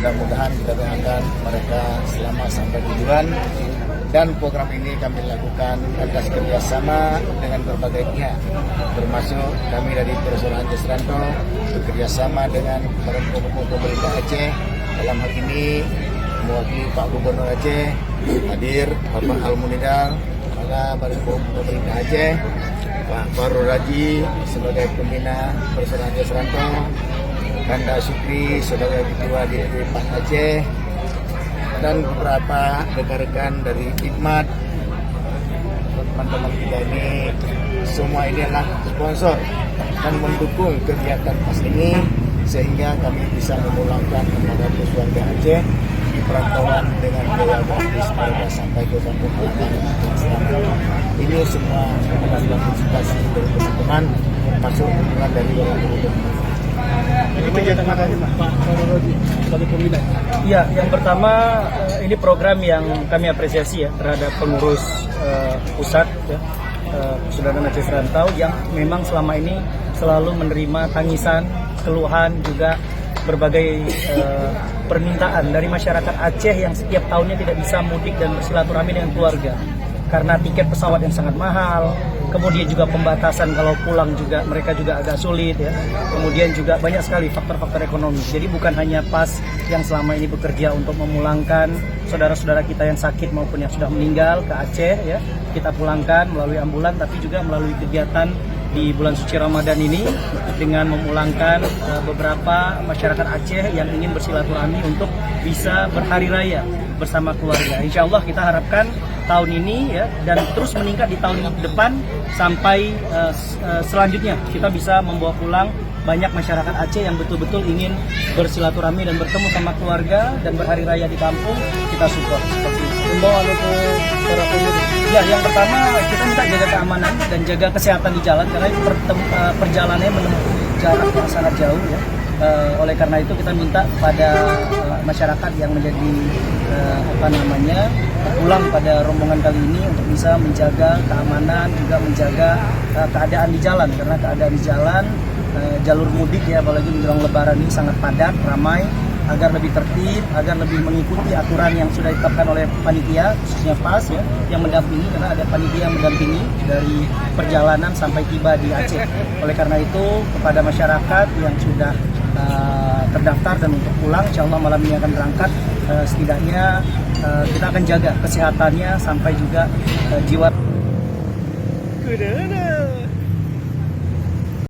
mudah-mudahan kita doakan mereka selamat sampai tujuan. Dan program ini kami lakukan atas kerjasama dengan berbagai pihak, termasuk kami dari Persaudaraan Aceh Seranto bekerjasama dengan pemerintah Aceh. Dalam hal ini mewakili Pak Gubernur Aceh, hadir Bapak Al-Munidal, Kepala Badan Pemerintah Aceh, Pak Farul Raji sebagai pembina Persaudaraan Aceh Seranto, Kanda Syukri sebagai Ketua DPD PAN Aceh, dan beberapa rekan-rekan dari Hikmat. Teman-teman kita ini semua ini adalah sponsor dan mendukung kegiatan PAS ini sehingga kami bisa memulangkan kepada keluarga Aceh di perantauan dengan biaya gratis mereka sampai ke kampung halaman. Ini semua adalah partisipasi dari teman-teman masuk hubungan dari orang tua. Ini kegiatan apa aja Pak Farul sebagai pembina? Ya, yang pertama ini program yang kami apresiasi ya terhadap pengurus pusat ya, Persaudaraan Aceh Serantau yang memang selama ini selalu menerima tangisan, keluhan juga berbagai permintaan dari masyarakat Aceh yang setiap tahunnya tidak bisa mudik dan bersilaturahmi dengan keluarga karena tiket pesawat yang sangat mahal, kemudian juga pembatasan kalau pulang juga mereka juga agak sulit ya. Kemudian juga banyak sekali faktor-faktor ekonomi. Jadi bukan hanya PAS yang selama ini bekerja untuk memulangkan saudara-saudara kita yang sakit maupun yang sudah meninggal ke Aceh ya, kita pulangkan melalui ambulan, tapi juga melalui kegiatan di bulan suci Ramadan ini dengan memulangkan beberapa masyarakat Aceh yang ingin bersilaturahmi untuk bisa berhari raya bersama keluarga. Insya Allah kita harapkan tahun ini ya dan terus meningkat di tahun depan sampai selanjutnya kita bisa membawa pulang banyak masyarakat Aceh yang betul-betul ingin bersilaturahmi dan bertemu sama keluarga dan berhari raya di kampung. Kita support seperti itu. Himbauan untuk para pemudik. Ya, yang pertama kita minta jaga keamanan dan jaga kesehatan di jalan karena perjalanannya menempuh jarak yang sangat jauh ya. Oleh karena itu kita minta pada masyarakat yang menjadi pulang pada rombongan kali ini untuk bisa menjaga keamanan, juga menjaga keadaan di jalan karena keadaan di jalan jalur mudik ya apalagi menjelang Lebaran ini sangat padat, ramai, agar lebih tertib, agar lebih mengikuti aturan yang sudah ditetapkan oleh panitia khususnya PAS ya yang mendampingi karena ada panitia yang mendampingi dari perjalanan sampai tiba di Aceh. Oleh karena itu kepada masyarakat yang sudah terdaftar dan untuk pulang, insya Allah malam ini akan berangkat, setidaknya kita akan jaga kesehatannya sampai juga jiwa.